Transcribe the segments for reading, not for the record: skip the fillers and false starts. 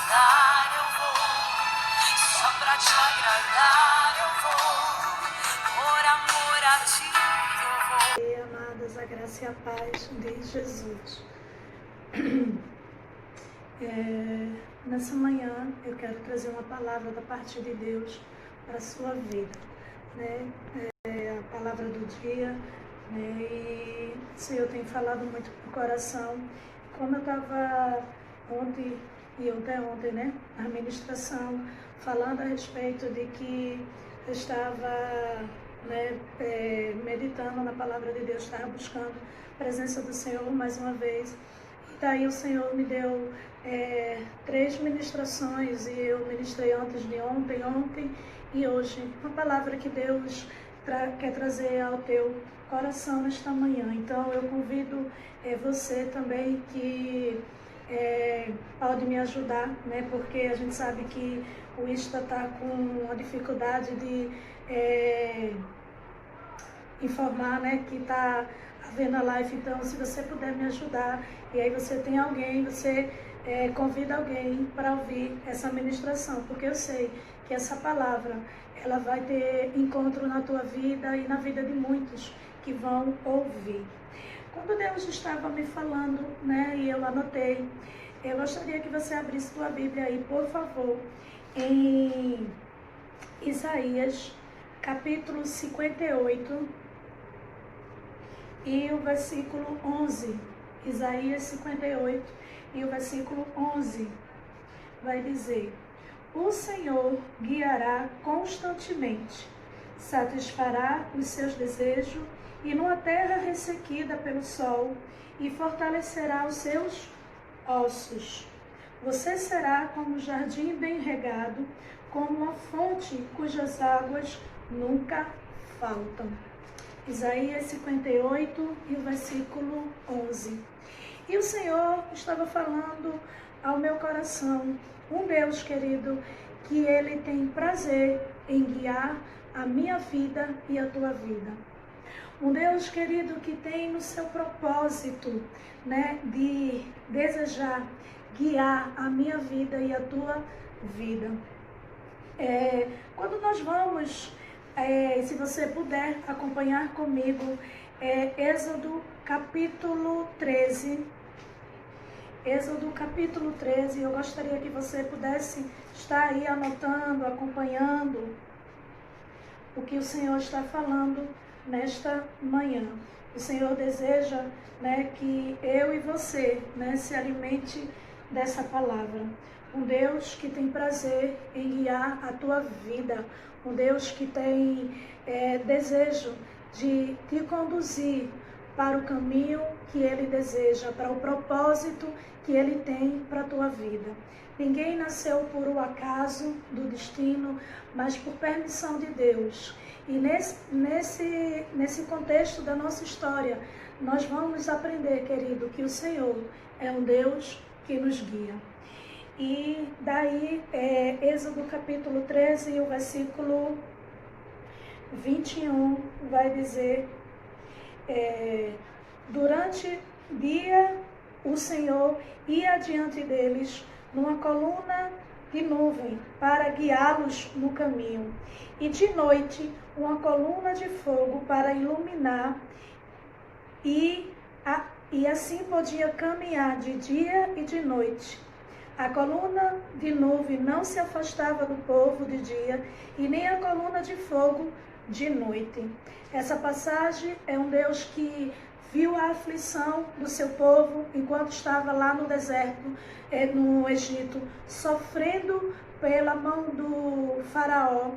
agradar eu vou, só pra te agradar eu vou, por amor a ti eu vou. E amadas, a graça e a paz de Jesus. Nessa manhã eu quero trazer uma palavra da parte de Deus para a sua vida, né? A palavra do dia, né? E o Senhor tem falado muito no coração. Como eu estava ontem e ontem, né? Na ministração, falando a respeito de que eu estava, né, meditando na palavra de Deus, estava buscando a presença do Senhor mais uma vez. E daí o Senhor me deu 3 ministrações e eu ministrei antes de ontem e hoje. Uma palavra que Deus quer trazer ao teu coração nesta manhã. Então eu convido você também que pode me ajudar, né? Porque a gente sabe que o Insta está com a dificuldade de informar, né, que está havendo a live. Então, se você puder me ajudar, e aí você tem alguém, você convida alguém para ouvir essa ministração, porque eu sei que essa palavra, ela vai ter encontro na tua vida e na vida de muitos que vão ouvir. Quando Deus estava me falando, né, e eu anotei, eu gostaria que você abrisse tua Bíblia aí, por favor, em Isaías, capítulo 58, e o versículo 11. Isaías 58 e o versículo 11 vai dizer: o Senhor guiará constantemente, satisfará os seus desejos, e numa terra ressequida pelo sol, e fortalecerá os seus ossos. Você será como um jardim bem regado, como uma fonte cujas águas nunca faltam. Isaías 58 e o versículo 11. E o Senhor estava falando ao meu coração, um Deus querido, que Ele tem prazer em guiar a minha vida e a tua vida. Um Deus querido que tem no seu propósito, né, de desejar guiar a minha vida e a tua vida. Quando nós vamos, se você puder acompanhar comigo, Êxodo capítulo 13. Êxodo capítulo 13, eu gostaria que você pudesse estar aí anotando, acompanhando o que o Senhor está falando nesta manhã. O Senhor deseja, né, que eu e você, né, se alimente dessa palavra. Um Deus que tem prazer em guiar a tua vida. Um Deus que tem desejo de te conduzir para o caminho que Ele deseja, para o propósito que Ele tem para a tua vida. Ninguém nasceu por um acaso do destino, mas por permissão de Deus. E nesse contexto da nossa história, nós vamos aprender, querido, que o Senhor é um Deus que nos guia. E daí, Êxodo capítulo 13, o versículo 21, vai dizer: durante dia o Senhor ia adiante deles numa coluna de nuvem para guiá-los no caminho, e de noite uma coluna de fogo para iluminar, e assim podia caminhar de dia e de noite. A coluna de nuvem não se afastava do povo de dia, e nem a coluna de fogo de noite. Essa passagem é um Deus que viu a aflição do seu povo enquanto estava lá no deserto, no Egito, sofrendo pela mão do faraó.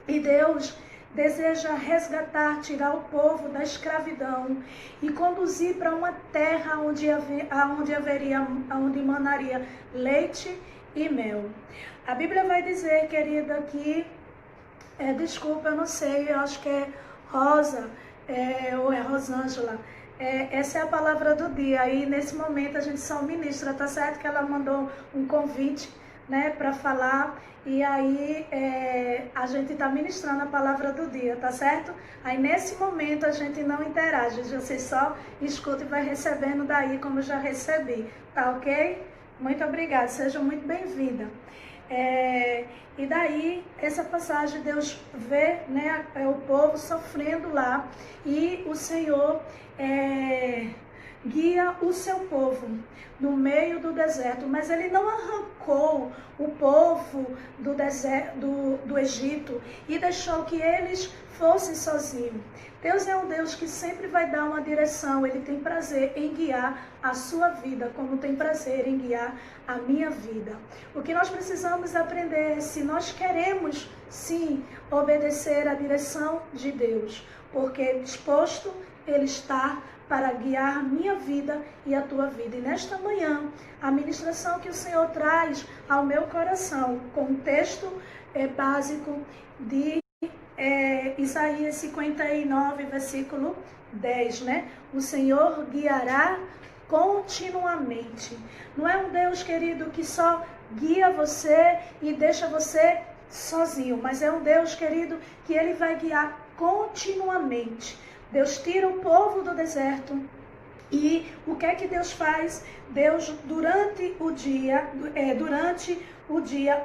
E Deus deseja resgatar, tirar o povo da escravidão e conduzir para uma terra onde manaria leite e mel. A Bíblia vai dizer, querida, que desculpa, eu não sei, eu acho que é Rosa, ou é Rosângela. Essa é a palavra do dia. Aí nesse momento a gente só ministra, tá certo? Que ela mandou um convite, né, para falar. E aí a gente está ministrando a palavra do dia, tá certo? Aí nesse momento a gente não interage, você só escuta e vai recebendo daí como eu já recebi, tá ok? Muito obrigada, seja muito bem-vinda. E daí, essa passagem, Deus vê, né, o povo sofrendo lá e o Senhor guia o seu povo no meio do deserto, mas ele não arrancou o povo do deserto, do Egito e deixou que eles fossem sozinhos. Deus é um Deus que sempre vai dar uma direção, ele tem prazer em guiar a sua vida, como tem prazer em guiar a minha vida. O que nós precisamos aprender é se nós queremos, sim, obedecer à direção de Deus, porque disposto ele está para guiar minha vida e a tua vida. E nesta manhã, a ministração que o Senhor traz ao meu coração, com o texto básico de Isaías 59, versículo 10, né? O Senhor guiará continuamente. Não é um Deus, querido, que só guia você e deixa você sozinho, mas é um Deus, querido, que ele vai guiar continuamente. Deus tira o povo do deserto e o que é que Deus faz? Deus, durante o dia,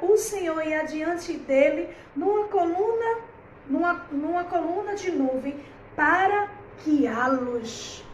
o Senhor ia adiante dele numa coluna de nuvem para guiá-los.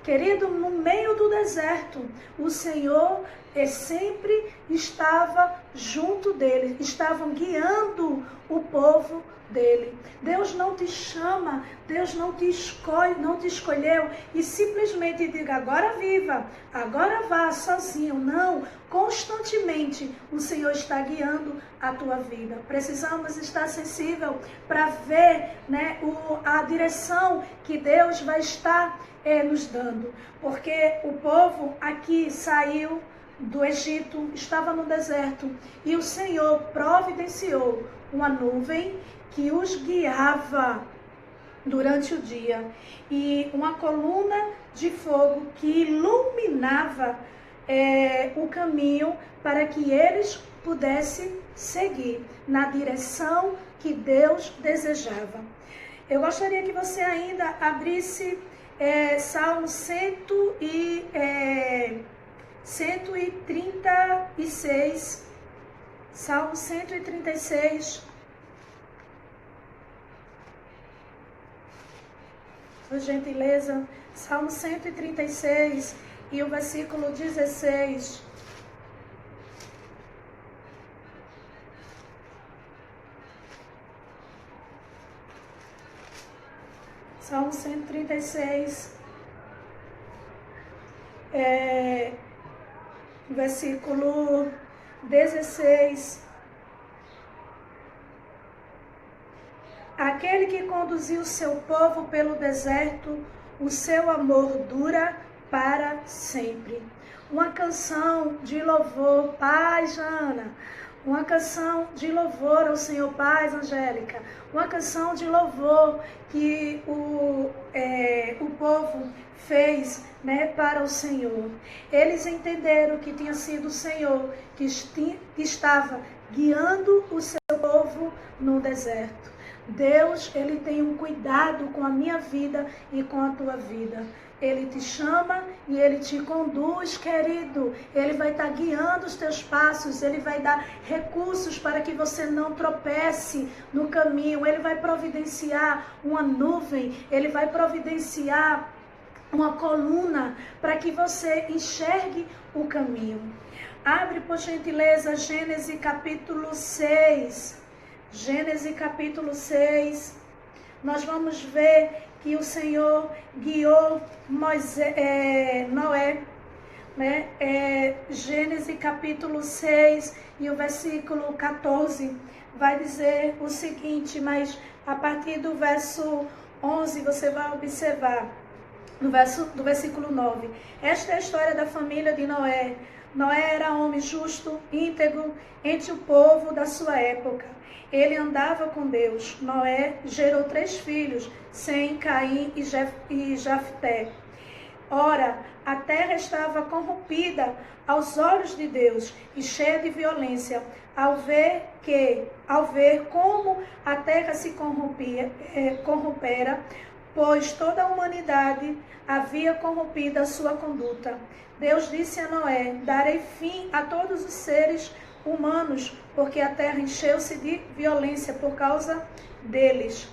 Querido, no meio do deserto, o Senhor sempre estava junto dele, estavam guiando o povo dele. Deus não te chama, Deus não te escolheu e simplesmente diga, agora viva, agora vá sozinho. Não, constantemente o Senhor está guiando a tua vida. Precisamos estar sensível para ver, né, a direção que Deus vai estar nos dando. Porque o povo aqui saiu do Egito, estava no deserto e o Senhor providenciou uma nuvem que os guiava durante o dia e uma coluna de fogo que iluminava o caminho para que eles pudessem seguir na direção que Deus desejava. Eu gostaria que você ainda abrisse Salmo 136, Salmo 136, por gentileza, Salmo 136 e o versículo 16. Salmo 136, versículo 16. Aquele que conduziu o seu povo pelo deserto, o seu amor dura para sempre. Uma canção de louvor, paz, Ana. Uma canção de louvor ao Senhor, paz, Angélica. Uma canção de louvor que o povo fez, né, para o Senhor. Eles entenderam que tinha sido o Senhor que estava guiando o seu povo no deserto. Deus, ele tem um cuidado com a minha vida e com a tua vida. Ele te chama e ele te conduz, querido. Ele vai estar guiando os teus passos, ele vai dar recursos para que você não tropece no caminho. Ele vai providenciar uma nuvem, ele vai providenciar uma coluna para que você enxergue o caminho. Abre, por gentileza, Gênesis capítulo 6. Gênesis capítulo 6. Nós vamos ver que o Senhor guiou Noé, né? Gênesis capítulo 6 e o versículo 14 vai dizer o seguinte, mas a partir do verso 11 você vai observar, do versículo 9. Esta é a história da família de Noé. Noé era homem justo, íntegro, entre o povo da sua época. Ele andava com Deus. Noé gerou 3 filhos, Sem, Caim e Jafté. Ora, a terra estava corrompida aos olhos de Deus e cheia de violência. Ao ver como a terra se corrompera, pois toda a humanidade havia corrompido a sua conduta. Deus disse a Noé: darei fim a todos os seres humanos, porque a terra encheu-se de violência por causa deles.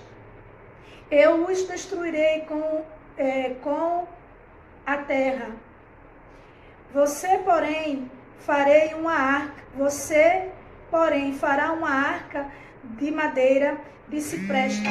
Eu os destruirei com a terra. Você, porém, fará uma arca de madeira de cipreste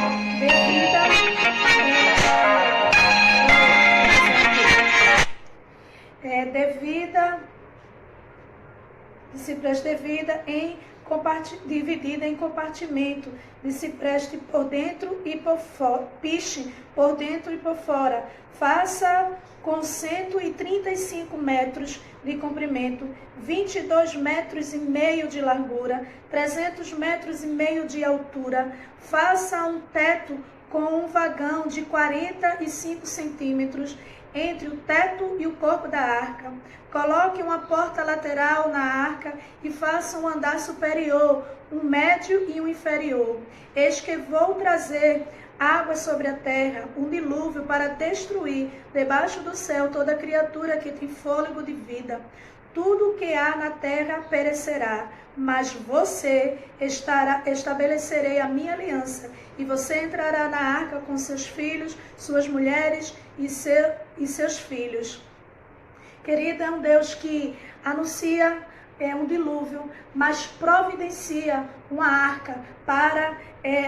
dividida em compartimento de cipreste por dentro e por fora, piche por dentro e por fora. Faça com 135 metros de comprimento, 22 metros e meio de largura, 300 metros e meio de altura. Faça um teto com um vagão de 45 centímetros entre o teto e o corpo da arca. Coloque uma porta lateral na arca e faça um andar superior, um médio e um inferior. Eis que vou trazer água sobre a terra, um dilúvio para destruir debaixo do céu toda criatura que tem fôlego de vida. Tudo o que há na terra perecerá, mas você estabelecerei a minha aliança, e você entrará na arca com seus filhos, suas mulheres e seus filhos. Querida, é um Deus que anuncia um dilúvio, mas providencia uma arca para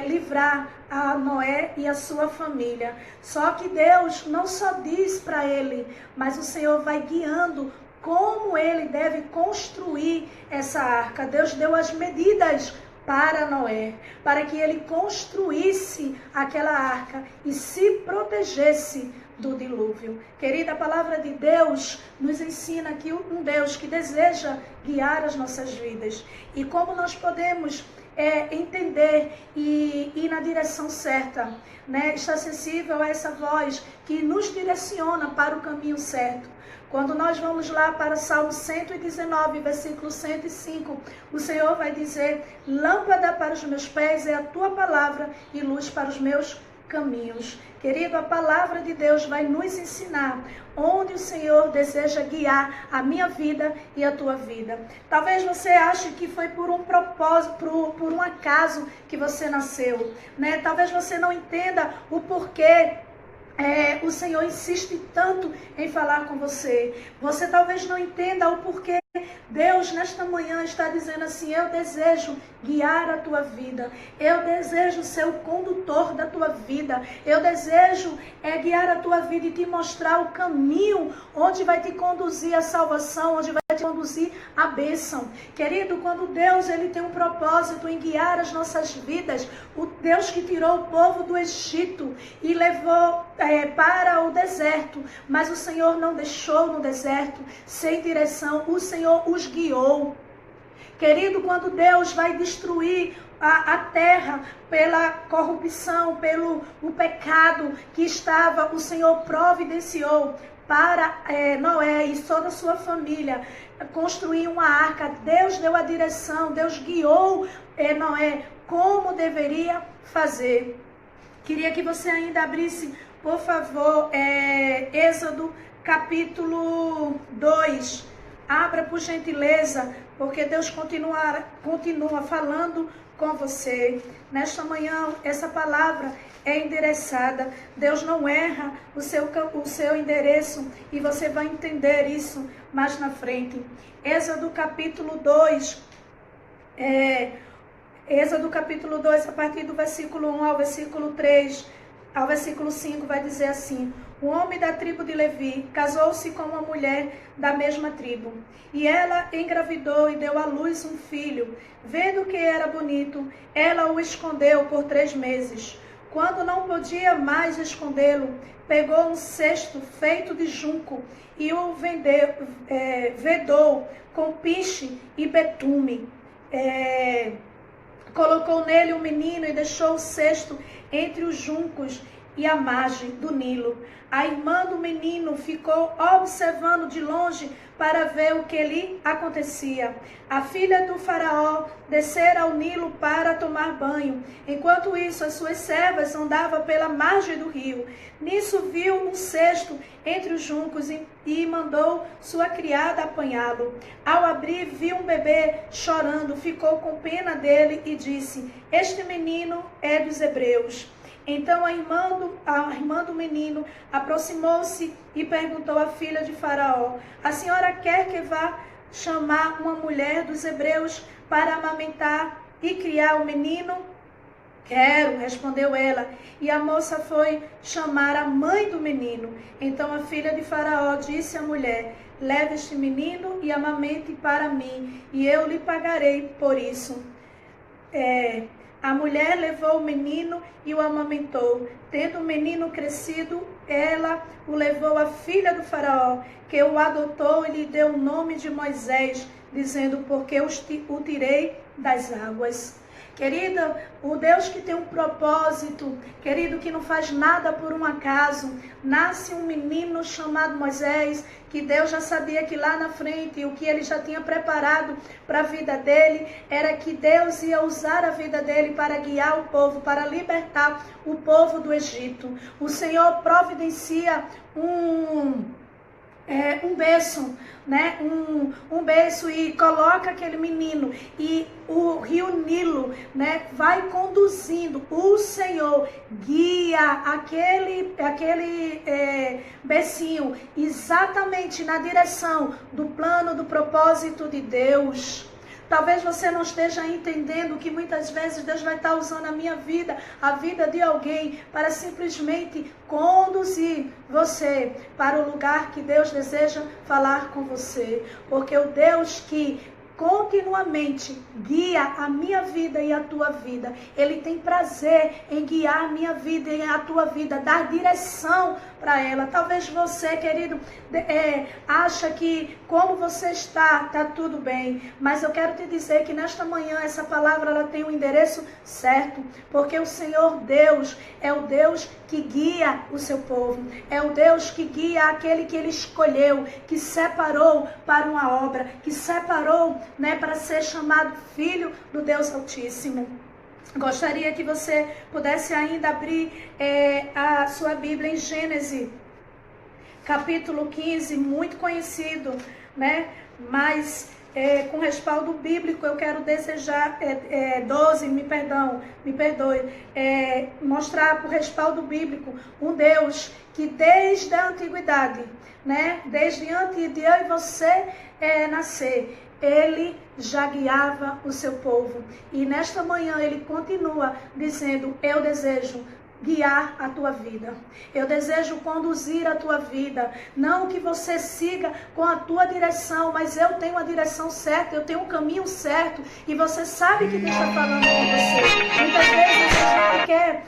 livrar a Noé e a sua família. Só que Deus não só diz para ele, mas o Senhor vai guiando como ele deve construir essa arca. Deus deu as medidas para Noé, para que ele construísse aquela arca e se protegesse do dilúvio. Querida, a palavra de Deus nos ensina que um Deus que deseja guiar as nossas vidas. E como nós podemos entender e ir na direção certa, né? Estar sensível a essa voz que nos direciona para o caminho certo. Quando nós vamos lá para Salmo 119, versículo 105, o Senhor vai dizer: lâmpada para os meus pés é a tua palavra e luz para os meus caminhos. Querido, a palavra de Deus vai nos ensinar onde o Senhor deseja guiar a minha vida e a tua vida. Talvez você ache que foi por um propósito, por um acaso que você nasceu, né? Talvez você não entenda o porquê o Senhor insiste tanto em falar com você. Você talvez não entenda o porquê Deus nesta manhã está dizendo assim: eu desejo guiar a tua vida, eu desejo ser o condutor da tua vida, eu desejo guiar a tua vida e te mostrar o caminho onde vai te conduzir a salvação, onde vai te conduzir a bênção. Querido, quando Deus ele tem um propósito em guiar as nossas vidas, o Deus que tirou o povo do Egito e levou para o deserto, mas o Senhor não deixou no deserto sem direção, o Senhor os guiou. Querido, quando Deus vai destruir a terra pela corrupção, pelo o pecado que estava, o Senhor providenciou para Noé e toda a sua família construir uma arca. Deus deu a direção, Deus guiou Noé como deveria fazer. Queria que você ainda abrisse, por favor, Êxodo capítulo 2. Abra por gentileza, porque Deus continua falando com você. Nesta manhã, essa palavra é endereçada. Deus não erra o seu endereço e você vai entender isso mais na frente. Êxodo capítulo 2, Êxodo capítulo 2, a partir do versículo 1 ao versículo 3, ao versículo 5, vai dizer assim: um homem da tribo de Levi casou-se com uma mulher da mesma tribo, e ela engravidou e deu à luz um filho. Vendo que era bonito, ela o escondeu por 3 meses. Quando não podia mais escondê-lo, pegou um cesto feito de junco e o vedou com piche e betume. Colocou nele o menino e deixou o cesto entre os juncos e a margem do Nilo. A irmã do menino ficou observando de longe para ver o que lhe acontecia. A filha do faraó descera ao Nilo para tomar banho. Enquanto isso, as suas servas andavam pela margem do rio. Nisso viu um cesto entre os juncos e mandou sua criada apanhá-lo. Ao abrir, viu um bebê chorando, ficou com pena dele e disse: este menino é dos hebreus. Então a irmã do menino aproximou-se e perguntou à filha de Faraó: a senhora quer que vá chamar uma mulher dos hebreus para amamentar e criar o menino? Quero, respondeu ela. E a moça foi chamar a mãe do menino. Então a filha de Faraó disse à mulher: leve este menino e amamente para mim, e eu lhe pagarei por isso. A mulher levou o menino e o amamentou. Tendo o menino crescido, ela o levou à filha do faraó, que o adotou e lhe deu o nome de Moisés, dizendo: porque o tirei das águas. Querida, o Deus que tem um propósito, querido, que não faz nada por um acaso. Nasce um menino chamado Moisés, que Deus já sabia que lá na frente, o que ele já tinha preparado para a vida dele, era que Deus ia usar a vida dele para guiar o povo, para libertar o povo do Egito. O Senhor providencia um berço, né? Um berço, e coloca aquele menino, e o rio Nilo, né, vai conduzindo. O Senhor guia aquele bercinho exatamente na direção do plano, do propósito de Deus. Talvez você não esteja entendendo que muitas vezes Deus vai estar usando a minha vida, a vida de alguém, para simplesmente conduzir você para o lugar que Deus deseja falar com você. Porque o Deus que continuamente guia a minha vida e a tua vida, Ele tem prazer em guiar a minha vida e a tua vida, dar direção para ela. Talvez você, querido, acha que como você está tudo bem, mas eu quero te dizer que nesta manhã essa palavra ela tem um endereço certo, porque o Senhor Deus é o Deus que guia o seu povo, é o Deus que guia aquele que Ele escolheu, que separou para uma obra, que separou, né, para ser chamado filho do Deus Altíssimo. Gostaria que você pudesse ainda abrir a sua Bíblia em Gênesis, capítulo 15, muito conhecido, né? Mas com respaldo bíblico eu quero desejar, 12, me perdoe, mostrar por respaldo bíblico um Deus que desde a antiguidade, né? Desde antes de eu e você nascer, Ele já guiava o seu povo. E nesta manhã Ele continua dizendo: eu desejo guiar a tua vida. Eu desejo conduzir a tua vida. Não que você siga com a tua direção, mas eu tenho a direção certa, eu tenho o caminho certo. E você sabe que Deus está falando com você. Muitas vezes a gente quer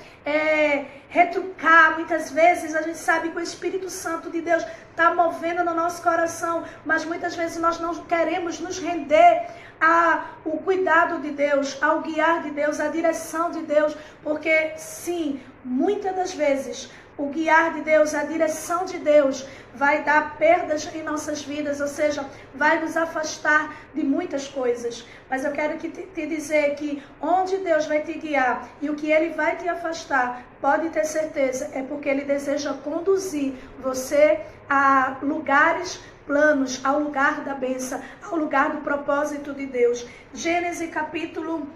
retrucar, muitas vezes a gente sabe que o Espírito Santo de Deus está movendo no nosso coração, mas muitas vezes nós não queremos nos render ao cuidado de Deus, ao guiar de Deus, à direção de Deus, porque sim, muitas das vezes o guiar de Deus, a direção de Deus vai dar perdas em nossas vidas, ou seja, vai nos afastar de muitas coisas. Mas eu quero te dizer que onde Deus vai te guiar e o que Ele vai te afastar, pode ter certeza, é porque Ele deseja conduzir você a lugares planos, ao lugar da bênção, ao lugar do propósito de Deus. Gênesis capítulo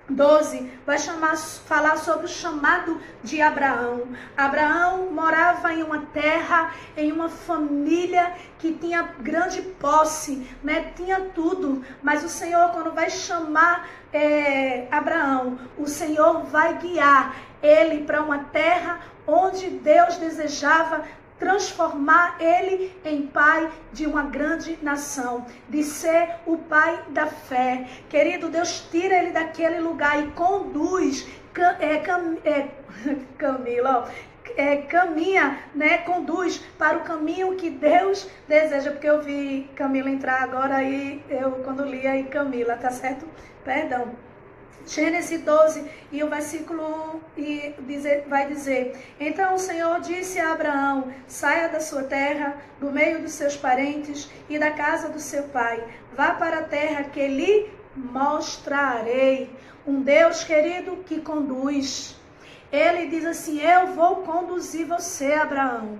12 vai falar sobre o chamado de Abraão. Abraão morava em uma terra, em uma família que tinha grande posse, né? Tinha tudo, mas o Senhor, quando vai chamar Abraão, o Senhor vai guiar ele para uma terra onde Deus desejava transformar ele em pai de uma grande nação, de ser o pai da fé. Querido, Deus tira ele daquele lugar e conduz, caminha, né, conduz para o caminho que Deus deseja, porque eu vi Camila entrar agora, aí eu quando li aí Camila, tá certo? Perdão. Gênesis 12, e o versículo 1 vai dizer: Então o Senhor disse a Abraão: saia da sua terra, do meio dos seus parentes e da casa do seu pai. Vá para a terra que lhe mostrarei. Um Deus, querido, que conduz. Ele diz assim: eu vou conduzir você, Abraão.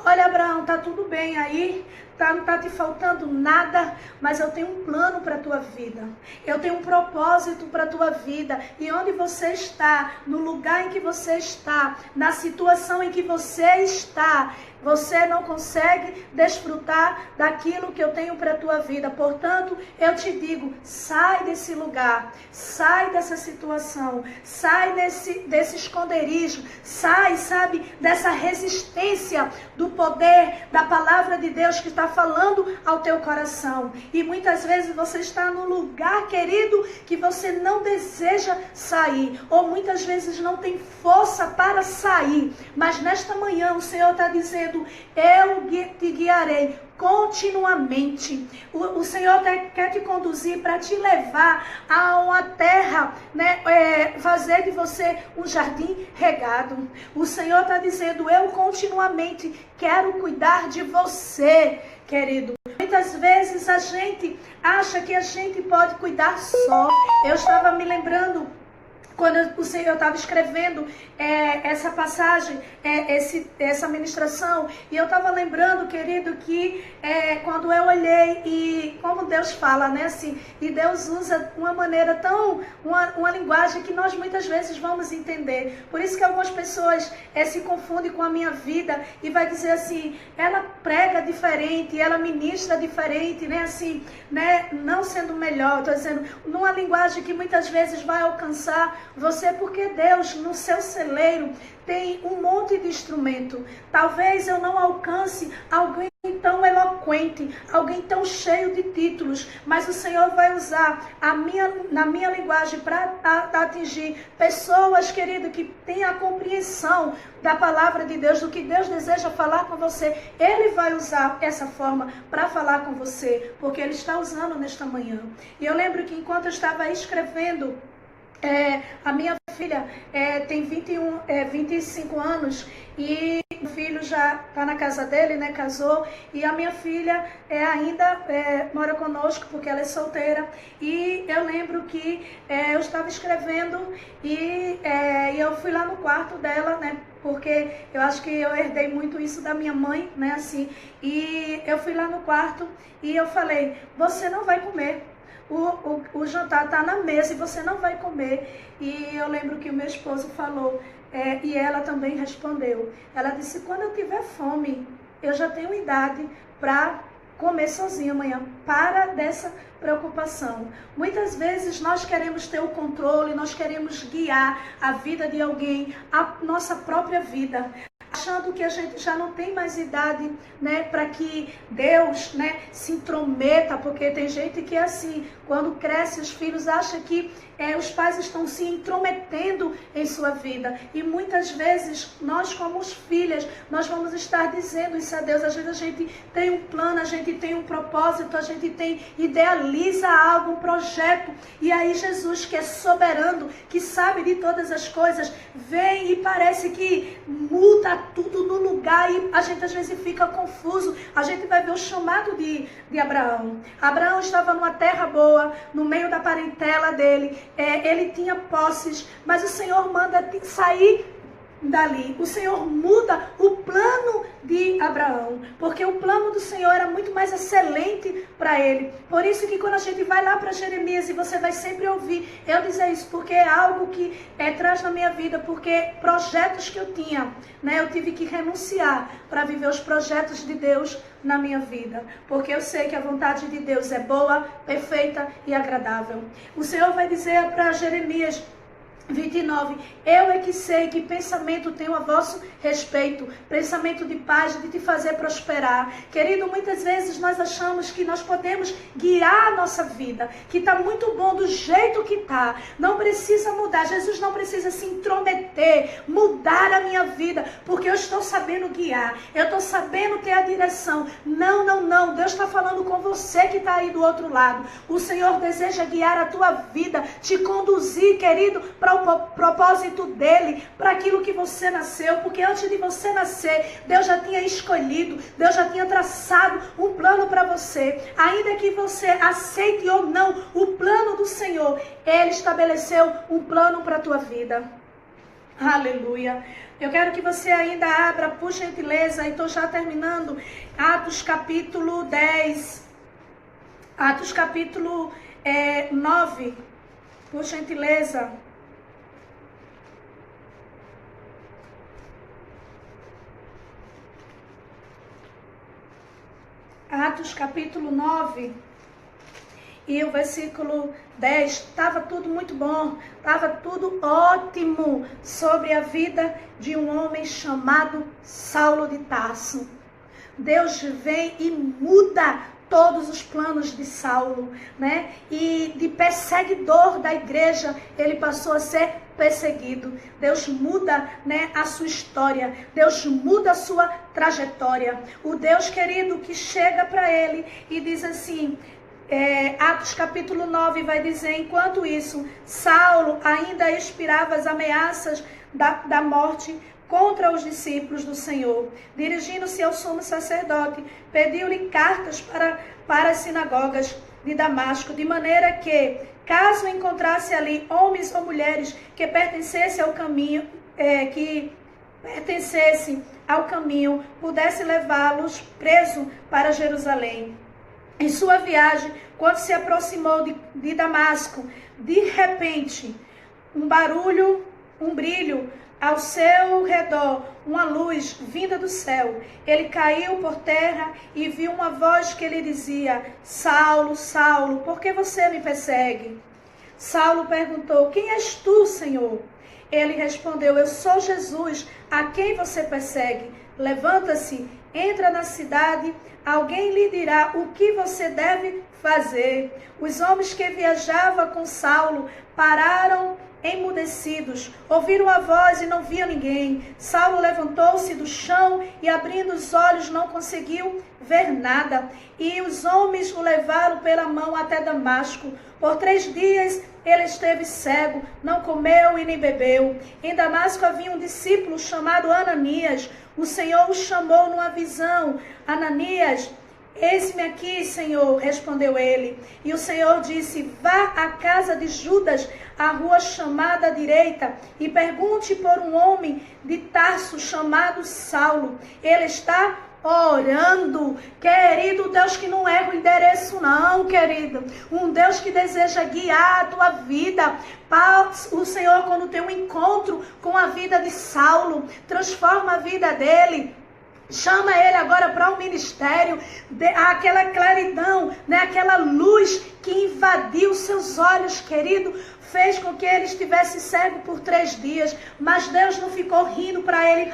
Olha, Abraão, tá tudo bem aí? Não está te faltando nada, mas eu tenho um plano para a tua vida. Eu tenho um propósito para a tua vida. E onde você está, no lugar em que você está, na situação em que você está, você não consegue desfrutar daquilo que eu tenho para a tua vida. Portanto, eu te digo, sai desse lugar, sai dessa situação, sai desse esconderijo, sai, sabe, dessa resistência do poder da palavra de Deus que está falando ao teu coração. E muitas vezes você está num lugar, querido, que você não deseja sair, ou muitas vezes não tem força para sair. Mas nesta manhã o Senhor está dizendo: eu te guiarei continuamente. O Senhor quer te conduzir para te levar a uma terra, né, fazer de você um jardim regado. O Senhor está dizendo: eu continuamente quero cuidar de você, querido. Muitas vezes a gente acha que a gente pode cuidar só. Eu estava me lembrando, quando eu estava escrevendo essa passagem, essa ministração, e eu estava lembrando, querido, que quando eu olhei e como Deus fala, né, assim, e Deus usa uma maneira tão, uma linguagem que nós muitas vezes vamos entender. Por isso que algumas pessoas se confundem com a minha vida e vai dizer assim: ela prega diferente, ela ministra diferente, né, assim, né, não sendo melhor. Estou dizendo, numa linguagem que muitas vezes vai alcançar você, porque Deus, no seu celeiro, tem um monte de instrumento. Talvez eu não alcance alguém tão eloquente, alguém tão cheio de títulos, mas o Senhor vai usar na minha linguagem para atingir pessoas, querido, que têm a compreensão da palavra de Deus, do que Deus deseja falar com você. Ele vai usar essa forma para falar com você, porque Ele está usando nesta manhã. E eu lembro que enquanto eu estava escrevendo, a minha filha tem 25 anos e o filho já está na casa dele, né, casou, e a minha filha ainda mora conosco porque ela é solteira. E eu lembro que eu estava escrevendo e eu fui lá no quarto dela, né, porque eu acho que eu herdei muito isso da minha mãe, né, assim, e eu fui lá no quarto e eu falei: você não vai comer. O jantar está na mesa e você não vai comer. E eu lembro que o meu esposo falou, e ela também respondeu. Ela disse: quando eu tiver fome, eu já tenho idade para comer sozinha amanhã. Para dessa preocupação. Muitas vezes nós queremos ter o controle, nós queremos guiar a vida de alguém, a nossa própria vida, achando que a gente já não tem mais idade, né, para que Deus, né, se intrometa, porque tem gente que é assim, quando cresce os filhos acha que os pais estão se intrometendo em sua vida. E muitas vezes nós, como filhas, nós vamos estar dizendo isso a Deus. Às vezes a gente tem um plano, a gente tem um propósito, a gente idealiza algo, um projeto, e aí Jesus, que é soberano, que sabe de todas as coisas, vem e parece que muda tudo no lugar, e a gente às vezes fica confuso. A gente vai ver o chamado de Abraão. Abraão estava numa terra boa, no meio da parentela dele, ele tinha posses, mas o Senhor manda sair dali. O Senhor muda o plano de Abraão, porque o plano do Senhor era muito mais excelente para ele. Por isso que quando a gente vai lá para Jeremias, e você vai sempre ouvir eu dizer isso, porque é algo que traz na minha vida, porque projetos que eu tinha, né, eu tive que renunciar para viver os projetos de Deus na minha vida, porque eu sei que a vontade de Deus é boa, perfeita e agradável. O Senhor vai dizer para Jeremias 29, eu é que sei que pensamento tenho a vosso respeito, pensamento de paz, de te fazer prosperar. Querido, muitas vezes nós achamos que nós podemos guiar a nossa vida, que está muito bom do jeito que está, não precisa mudar, Jesus não precisa se intrometer, mudar a minha vida, porque eu estou sabendo guiar, eu estou sabendo ter a direção. Não, não, não, Deus está falando com você que está aí do outro lado. O Senhor deseja guiar a tua vida, te conduzir, querido, para o propósito dele, para aquilo que você nasceu, porque antes de você nascer, Deus já tinha escolhido, Deus já tinha traçado um plano para você. Ainda que você aceite ou não o plano do Senhor, Ele estabeleceu um plano para a tua vida. Aleluia. Eu quero que você ainda abra, por gentileza, e estou já terminando, Atos capítulo 10, Atos capítulo 9, por gentileza. Atos capítulo 9 e o versículo 10, estava tudo muito bom, estava tudo ótimo sobre a vida de um homem chamado Saulo de Tarso. Deus vem e muda todos os planos de Saulo, né? E de perseguidor da igreja, ele passou a ser perseguido. Deus muda, né, a sua história. Deus muda a sua trajetória. O Deus querido que chega para ele e diz assim, Atos capítulo 9 vai dizer, enquanto isso, Saulo ainda expirava as ameaças da morte contra os discípulos do Senhor. Dirigindo-se ao sumo sacerdote, pediu-lhe cartas para as sinagogas de Damasco, de maneira que, caso encontrasse ali homens ou mulheres que pertencessem ao caminho, pudesse levá-los preso para Jerusalém. Em sua viagem, quando se aproximou de Damasco, de repente, um brilho ao seu redor, uma luz vinda do céu. Ele caiu por terra e viu uma voz que lhe dizia, Saulo, Saulo, por que você me persegue? Saulo perguntou, quem és tu, Senhor? Ele respondeu, eu sou Jesus, a quem você persegue. Levanta-se, entra na cidade, alguém lhe dirá o que você deve fazer. Os homens que viajavam com Saulo pararam emudecidos, ouviram a voz e não viam ninguém. Saulo levantou-se do chão e, abrindo os olhos, não conseguiu ver nada. E os homens o levaram pela mão até Damasco. Por 3 dias ele esteve cego, não comeu e nem bebeu. Em Damasco havia um discípulo chamado Ananias. O Senhor o chamou numa visão. Ananias, eis-me aqui, Senhor, respondeu ele. E o Senhor disse, vá à casa de Judas, à rua chamada à direita, e pergunte por um homem de Tarso chamado Saulo. Ele está orando. Querido, Deus que não erra o endereço não, querido. Um Deus que deseja guiar a tua vida. O Senhor, quando tem um encontro com a vida de Saulo, transforma a vida dele. Chama ele agora para o ministério, aquela claridão, né? Aquela luz que invadiu seus olhos, querido, fez com que ele estivesse cego por 3 dias, mas Deus não ficou rindo para ele,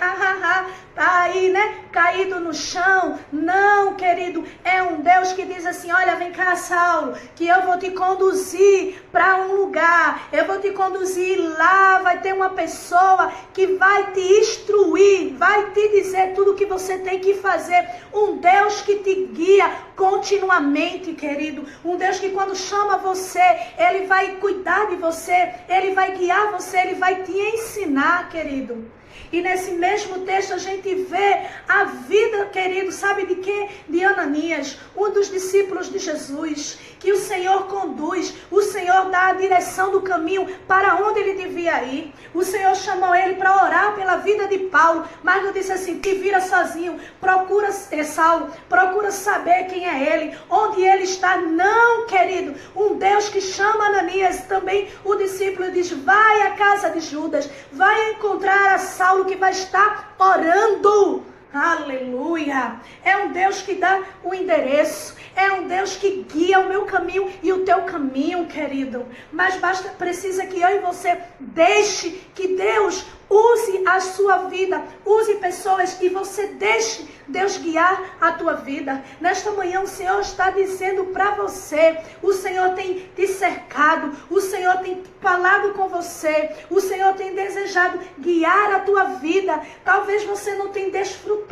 tá aí, né, caído no chão. Não, querido, é um Deus que diz assim, olha, vem cá, Saulo, que eu vou te conduzir para um lugar, eu vou te conduzir lá, vai ter uma pessoa que vai te instruir, vai te dizer tudo o que você tem que fazer. Um Deus que te guia continuamente, querido. Um Deus que quando chama você, Ele vai cuidar de você, Ele vai guiar você, Ele vai te ensinar, querido. E nesse mesmo texto a gente vê a vida, querido, sabe de quê? De Ananias, um dos discípulos de Jesus, que o Senhor conduz, o Senhor dá a direção do caminho para onde ele devia ir. O Senhor chamou ele para orar pela vida de Paulo, mas não disse assim, te vira sozinho, procura Saulo, procura saber quem é ele, onde ele está. Não, querido, um Deus que chama Ananias, também o discípulo diz, vai à casa de Judas, vai encontrar a Saulo que vai estar orando. Aleluia! É um Deus que dá o endereço, é um Deus que guia o meu caminho e o teu caminho, querido. Mas precisa que eu e você deixe que Deus use a sua vida, use pessoas e você deixe Deus guiar a tua vida. Nesta manhã o Senhor está dizendo para você, o Senhor tem te cercado, o Senhor tem falado com você, o Senhor tem desejado guiar a tua vida. Talvez você não tenha desfrutado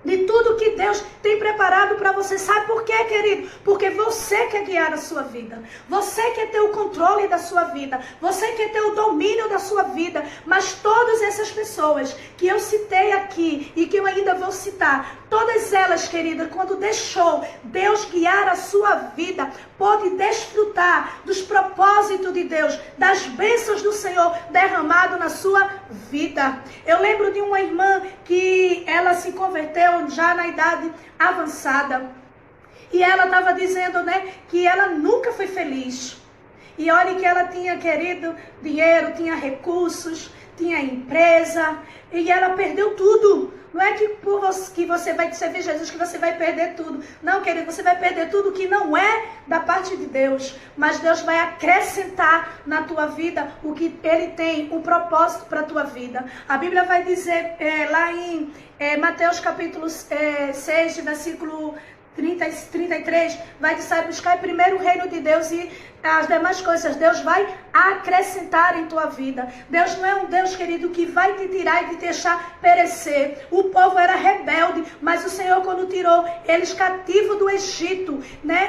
de tudo que Deus tem preparado para você. Sabe por quê, querido? Porque você quer guiar a sua vida. Você quer ter o controle da sua vida. Você quer ter o domínio da sua vida. Mas todas essas pessoas que eu citei aqui e que eu ainda vou citar, todas elas, querida, quando deixou Deus guiar a sua vida, pôde desfrutar dos propósitos de Deus, das bênçãos do Senhor derramado na sua vida. Eu lembro de uma irmã que ela se converteu já na idade avançada. E ela estava dizendo, que ela nunca foi feliz. E olha que ela tinha, querido, dinheiro, tinha recursos, tinha empresa, e ela perdeu tudo. Não é que você vai servir Jesus que você vai perder tudo. Não, querido, você vai perder tudo que não é da parte de Deus. Mas Deus vai acrescentar na tua vida o que Ele tem, um propósito para a tua vida. A Bíblia vai dizer lá em Mateus capítulo 6, versículo 33, vai dizer, buscar primeiro o reino de Deus e as demais coisas Deus vai acrescentar em tua vida. Deus não é um Deus, querido, que vai te tirar e te deixar perecer. O povo era rebelde, mas o Senhor, quando tirou eles cativos do Egito,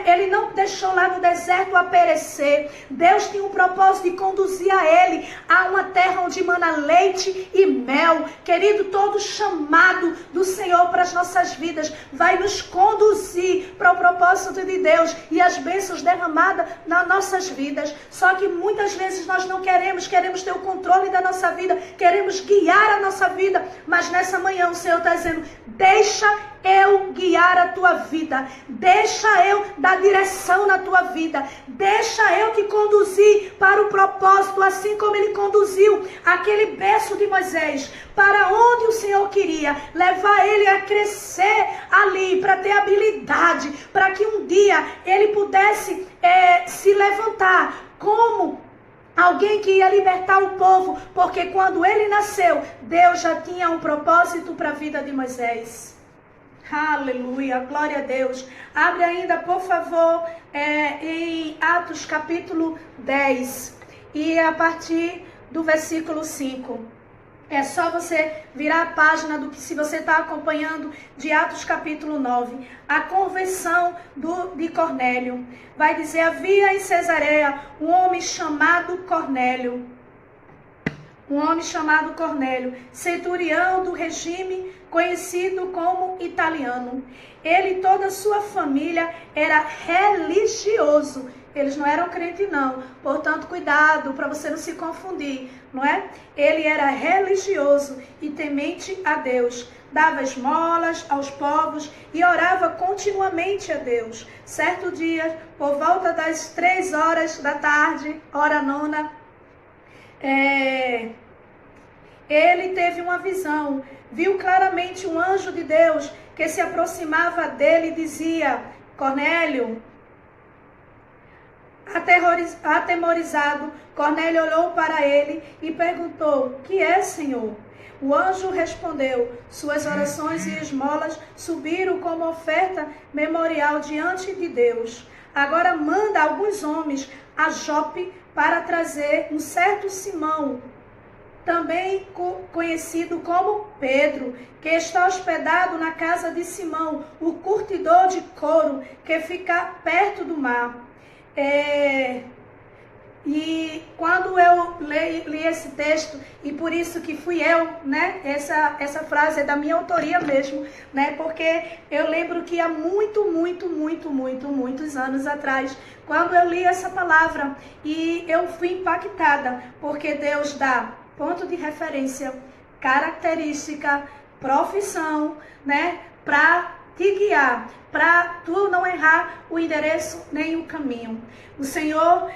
Ele não deixou lá no deserto a perecer. Deus tinha um propósito de conduzir a ele a uma terra onde mana leite e mel. Querido, todo chamado do Senhor para as nossas vidas vai nos conduzir para o propósito de Deus e as bênçãos derramadas na nossas vidas. Só que muitas vezes nós não queremos ter o controle da nossa vida, queremos guiar a nossa vida, mas nessa manhã o Senhor está dizendo, deixa eu guiar a tua vida, deixa eu dar direção na tua vida, deixa eu te conduzir para o propósito, assim como Ele conduziu aquele berço de Moisés, para onde o Senhor queria levar ele a crescer ali, para ter habilidade, para que um dia ele pudesse se levantar como alguém que ia libertar o povo, porque quando ele nasceu, Deus já tinha um propósito para a vida de Moisés. Aleluia, glória a Deus. Abre ainda, por favor, em Atos capítulo 10 e a partir do versículo 5. É só você virar a página do que, se você está acompanhando, de Atos capítulo 9. A conversão de Cornélio. Vai dizer, havia em Cesareia um homem chamado Cornélio. Centurião do regime, conhecido como italiano. Ele e toda a sua família era religioso. Eles não eram crentes, não. Portanto, cuidado para você não se confundir, não é? Ele era religioso e temente a Deus. Dava esmolas aos povos e orava continuamente a Deus. Certo dia, por volta das 3 horas da tarde, hora nona, ele teve uma visão. Viu claramente um anjo de Deus que se aproximava dele e dizia, Cornélio. Atemorizado, Cornélio olhou para ele e perguntou, que é, Senhor? O anjo respondeu, suas orações e esmolas subiram como oferta memorial diante de Deus. Agora manda alguns homens a Jope para trazer um certo Simão, também conhecido como Pedro, que está hospedado na casa de Simão, o curtidor de couro, que fica perto do mar. E quando eu li esse texto, e por isso que fui eu, essa frase é da minha autoria mesmo, porque eu lembro que há muitos anos atrás, quando eu li essa palavra, e eu fui impactada, porque Deus dá ponto de referência, característica, profissão, para te guiar, para tu não errar o endereço nem o caminho. O Senhor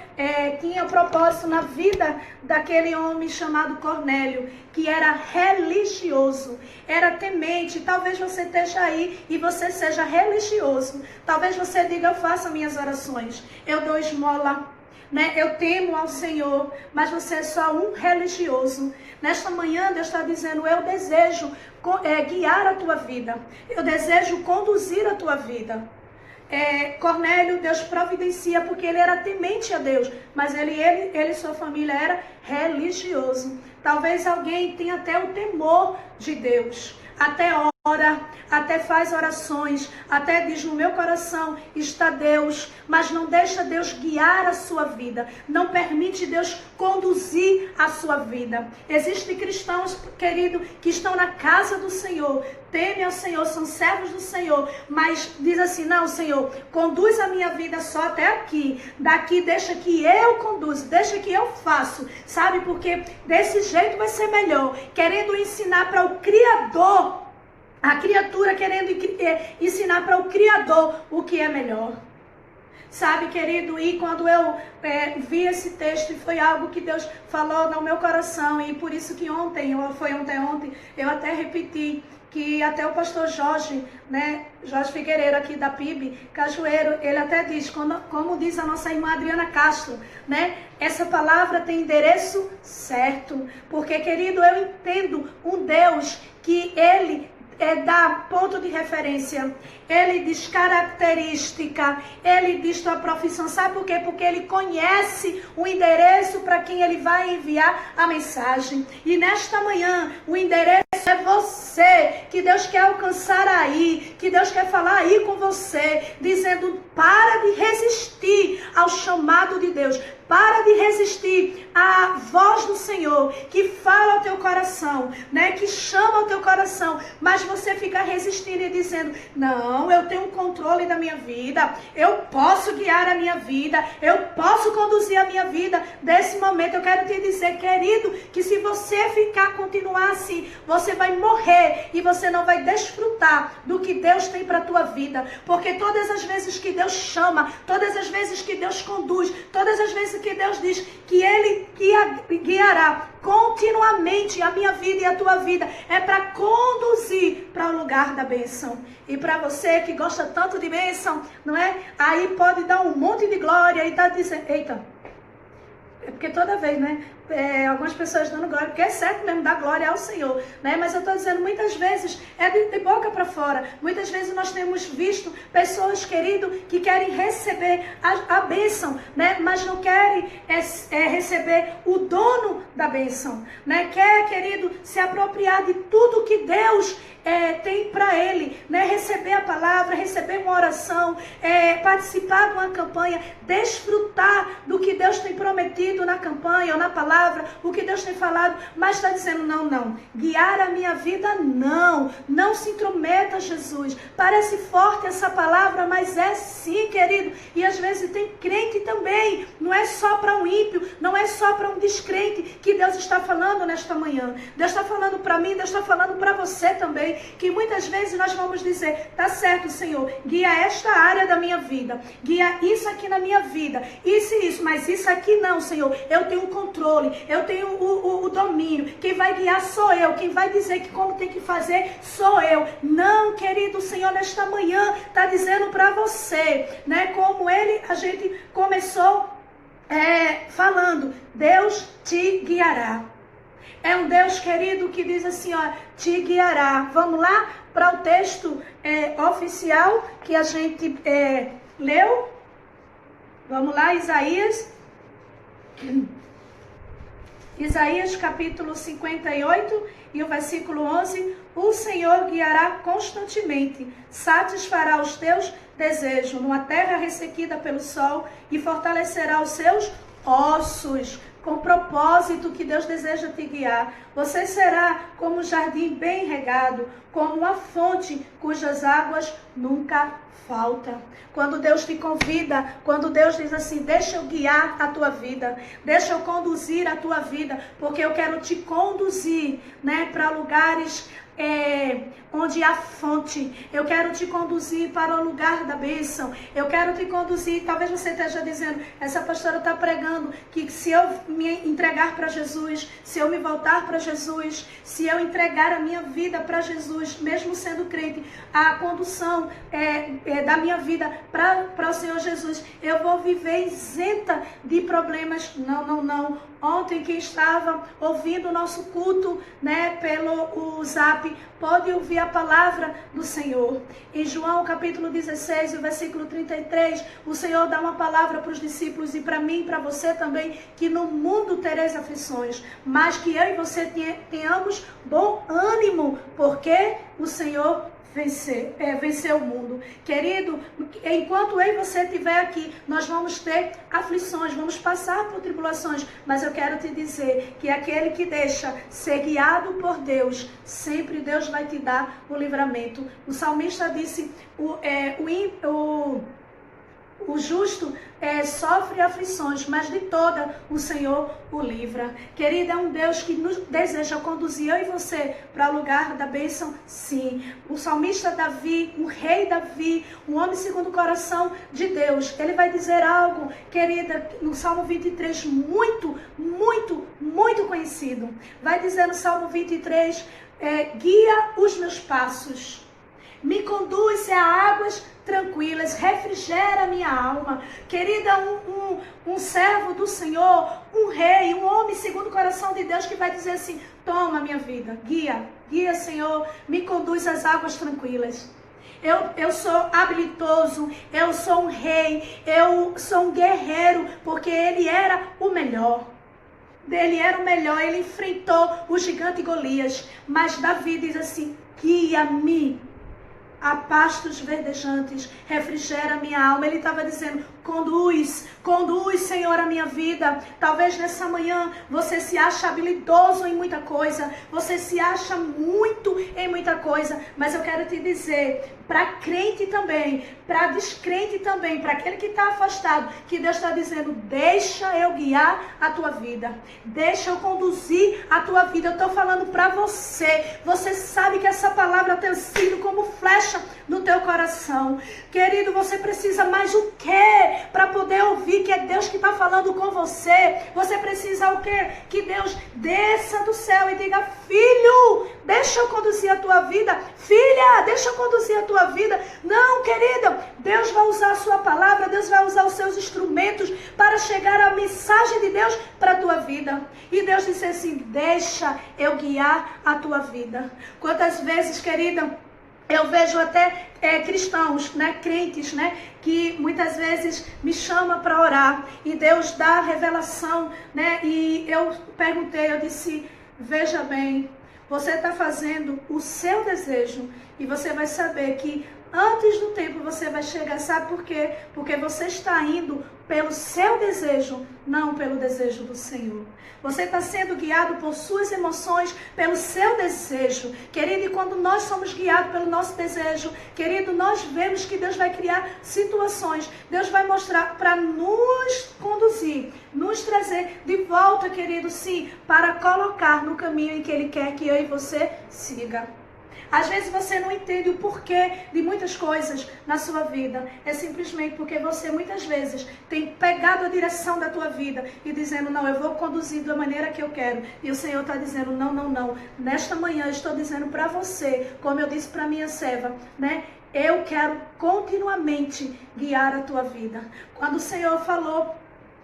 tinha propósito na vida daquele homem chamado Cornélio, que era religioso, era temente. Talvez você esteja aí e você seja religioso. Talvez você diga, eu faço minhas orações, eu dou esmola, né? Eu temo ao Senhor, mas você é só um religioso. Nesta manhã Deus está dizendo, eu desejo guiar a tua vida, eu desejo conduzir a tua vida. Cornélio, Deus providencia porque ele era temente a Deus, mas ele e sua família era religioso. Talvez alguém tenha até o temor de Deus, até ora, até faz orações, até diz, no meu coração está Deus, mas não deixa Deus guiar a sua vida, não permite Deus conduzir a sua vida. Existem cristãos, querido, que estão na casa do Senhor, temem ao Senhor, são servos do Senhor, mas diz assim, não, Senhor, conduz a minha vida só até aqui, daqui deixa que eu conduzo, deixa que eu faço, sabe, porque desse jeito vai ser melhor, querendo ensinar para o Criador, a criatura querendo ensinar para o Criador o que é melhor. Sabe, querido, e quando eu vi esse texto, foi algo que Deus falou no meu coração, e por isso que ontem, eu até repeti, que até o pastor Jorge, né, Jorge Figueiredo aqui da PIB, Cajueiro, ele até diz, como diz a nossa irmã Adriana Castro, né, essa palavra tem endereço certo, porque, querido, eu entendo um Deus que ele dá ponto de referência, ele diz característica, ele diz tua profissão, sabe por quê? Porque ele conhece o endereço para quem ele vai enviar a mensagem, e nesta manhã, o endereço é você, que Deus quer alcançar aí, que Deus quer falar aí com você, dizendo, para de resistir ao chamado de Deus, para de resistir à voz do Senhor, que fala ao teu coração, né, que chama ao teu coração, mas você fica resistindo e dizendo, não, eu tenho um controle da minha vida, eu posso guiar a minha vida, eu posso conduzir a minha vida. Desse momento eu quero te dizer, querido, que se você continuar assim, você vai morrer e você não vai desfrutar do que Deus tem para a tua vida, porque todas as vezes que Deus chama, todas as vezes que Deus conduz, todas as vezes que Deus diz que Ele guiará continuamente a minha vida e a tua vida, é para conduzir para o lugar da bênção. E para você que gosta tanto de bênção, não é? Aí pode dar um monte de glória e tá dizendo, eita, é porque toda vez, né? Algumas pessoas dando glória, porque é certo mesmo dar glória ao Senhor, né? Mas eu estou dizendo, muitas vezes é de boca para fora. Muitas vezes nós temos visto pessoas, querido, que querem receber a bênção, né? Mas não querem receber o dono da bênção, né? Quer, querido, se apropriar de tudo que Deus tem para ele, né? Receber a palavra, receber uma oração, participar de uma campanha, desfrutar do que Deus tem prometido na campanha ou na palavra, o que Deus tem falado, mas está dizendo, não, guiar a minha vida, não se intrometa, Jesus. Parece forte essa palavra, mas é sim, querido, e às vezes tem crente também, não é só para um ímpio, não é só para um descrente que Deus está falando nesta manhã. Deus está falando para mim, Deus está falando para você também, que muitas vezes nós vamos dizer, tá certo, Senhor, guia esta área da minha vida, guia isso aqui na minha vida, isso, mas isso aqui não, Senhor, eu tenho o controle, eu tenho o domínio, quem vai guiar sou eu, quem vai dizer que como tem que fazer sou eu. Não, querido, o Senhor nesta manhã está dizendo para você, né, como a gente começou falando, Deus te guiará. É um Deus, querido, que diz assim, ó, te guiará. Vamos lá para o texto oficial que a gente leu. Vamos lá, Isaías capítulo 58 e o versículo 11. O Senhor guiará constantemente, satisfará os teus desejos numa terra ressequida pelo sol e fortalecerá os seus ossos. Com o propósito que Deus deseja te guiar. Você será como um jardim bem regado, como uma fonte cujas águas nunca faltam. Quando Deus te convida, quando Deus diz assim, deixa eu guiar a tua vida, deixa eu conduzir a tua vida, porque eu quero te conduzir, né, para lugares onde há fonte. Eu quero te conduzir para o lugar da bênção. Eu quero te conduzir. Talvez você esteja dizendo, essa pastora está pregando que se eu me entregar para Jesus, se eu me voltar para Jesus, se eu entregar a minha vida para Jesus, mesmo sendo crente, a condução da minha vida para o Senhor Jesus, eu vou viver isenta de problemas. Não. Ontem quem estava ouvindo o nosso culto, né, pelo Zap, pode ouvir a palavra do Senhor. Em João capítulo 16, o versículo 33, o Senhor dá uma palavra para os discípulos e para mim e para você também, que no mundo tereis aflições, mas que eu e você tenhamos bom ânimo, porque o Senhor venceu o mundo. Querido, enquanto eu e você estiver aqui, nós vamos ter aflições, vamos passar por tribulações, mas eu quero te dizer que aquele que deixa ser guiado por Deus, sempre Deus vai te dar o livramento. O salmista disse, o justo sofre aflições, mas de toda o Senhor o livra. Querida, é um Deus que nos deseja conduzir eu e você para o lugar da bênção, sim. O salmista Davi, o rei Davi, um homem segundo o coração de Deus, ele vai dizer algo, querida, no Salmo 23, muito conhecido. Vai dizer no Salmo 23, guia os meus passos, me conduz a águas tranquilas, refrigera minha alma. Querida, um servo do Senhor, um rei, um homem segundo o coração de Deus, que vai dizer assim, toma minha vida, guia Senhor, me conduz às águas tranquilas. Eu sou habilidoso, eu sou um rei, eu sou um guerreiro, porque ele era o melhor. Ele era o melhor, ele enfrentou o gigante Golias. Mas Davi diz assim, guia-me a pastos verdejantes, refrigera minha alma. Ele estava dizendo, conduz, Senhor, a minha vida. Talvez nessa manhã você se acha habilidoso em muita coisa, você se acha muito em muita coisa, mas eu quero te dizer, para crente também, para descrente também, para aquele que está afastado, que Deus está dizendo, deixa eu guiar a tua vida, deixa eu conduzir a tua vida. Eu estou falando para você, você sabe que essa palavra tem sido como flecha no teu coração. Querido, você precisa mais o quê para poder ouvir que é Deus que está falando com você? Você precisa o quê? Que Deus desça do céu e diga, filho, deixa eu conduzir a tua vida. Filha, deixa eu conduzir a tua vida. Não, querida, Deus vai usar a sua palavra, Deus vai usar os seus instrumentos para chegar a mensagem de Deus para a tua vida. E Deus disse assim, deixa eu guiar a tua vida. Quantas vezes, querida, eu vejo até cristãos, né, crentes, né, que muitas vezes me chamam para orar e Deus dá revelação, né, e eu perguntei, eu disse, veja bem, você está fazendo o seu desejo e você vai saber que antes do tempo você vai chegar, sabe por quê? Porque você está indo pelo seu desejo, não pelo desejo do Senhor. Você está sendo guiado por suas emoções, pelo seu desejo. Querido, e quando nós somos guiados pelo nosso desejo, querido, nós vemos que Deus vai criar situações. Deus vai mostrar para nos conduzir, nos trazer de volta, querido, sim, para colocar no caminho em que Ele quer que eu e você siga. Às vezes você não entende o porquê de muitas coisas na sua vida. É simplesmente porque você muitas vezes tem pegado a direção da tua vida e dizendo, não, eu vou conduzir da maneira que eu quero. E o Senhor está dizendo, não. Nesta manhã eu estou dizendo para você, como eu disse para minha serva, né? Eu quero continuamente guiar a tua vida. Quando o Senhor falou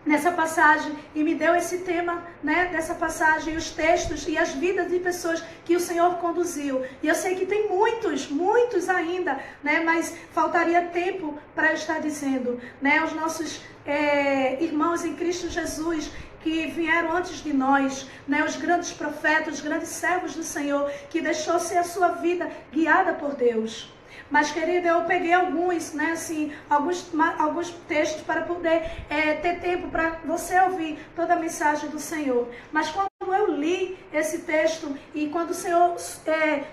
nessa passagem e me deu esse tema, né, dessa passagem, os textos e as vidas de pessoas que o Senhor conduziu, e eu sei que tem muitos ainda, né, mas faltaria tempo para estar dizendo, né, os nossos irmãos em Cristo Jesus que vieram antes de nós, né, os grandes profetas, os grandes servos do Senhor, que deixou ser a sua vida guiada por Deus. Mas, querida, eu peguei alguns, né, assim, alguns textos para poder ter tempo para você ouvir toda a mensagem do Senhor. Mas quando eu li esse texto e quando o Senhor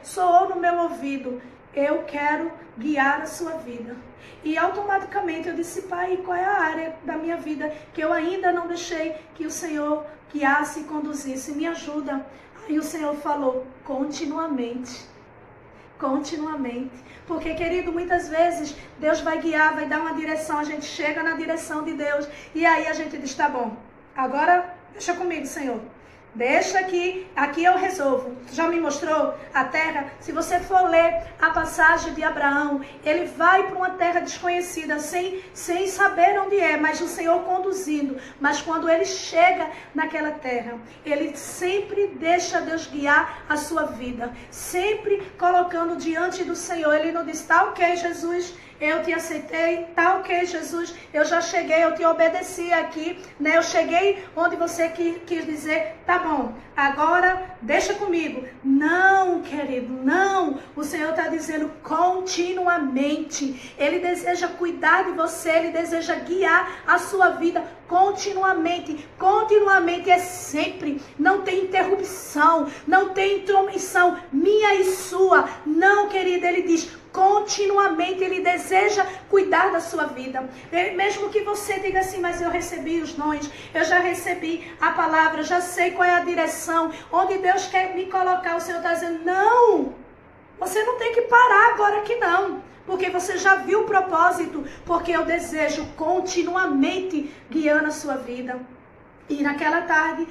soou no meu ouvido, eu quero guiar a sua vida. E automaticamente eu disse, Pai, qual é a área da minha vida que eu ainda não deixei que o Senhor guiasse e conduzisse? Me ajuda. Aí o Senhor falou, continuamente. continuamente. Porque, querido, muitas vezes Deus vai guiar, vai dar uma direção, a gente chega na direção de Deus e aí a gente diz, tá bom, agora deixa comigo, Senhor. Deixa aqui eu resolvo. Tu já me mostrou a terra? Se você for ler a passagem de Abraão, ele vai para uma terra desconhecida, sem saber onde é, mas o Senhor conduzindo. Mas quando ele chega naquela terra, ele sempre deixa Deus guiar a sua vida. Sempre colocando diante do Senhor. Ele não diz, tá ok, Jesus, eu te aceitei, tá ok, Jesus, eu já cheguei, eu te obedeci aqui, né? Eu cheguei onde você quis dizer, tá bom, agora deixa comigo. Não, querido, não. O Senhor está dizendo continuamente. Ele deseja cuidar de você, Ele deseja guiar a sua vida continuamente. Continuamente é sempre. Não tem interrupção, não tem intromissão minha e sua. Não, querido, Ele diz continuamente, Ele deseja cuidar da sua vida. Mesmo que você diga assim, mas eu recebi os dons, eu já recebi a palavra, já sei qual é a direção, onde Deus quer me colocar. O Senhor está dizendo, não, você não tem que parar agora aqui não, porque você já viu o propósito, porque eu desejo continuamente guiar a sua vida. E naquela tarde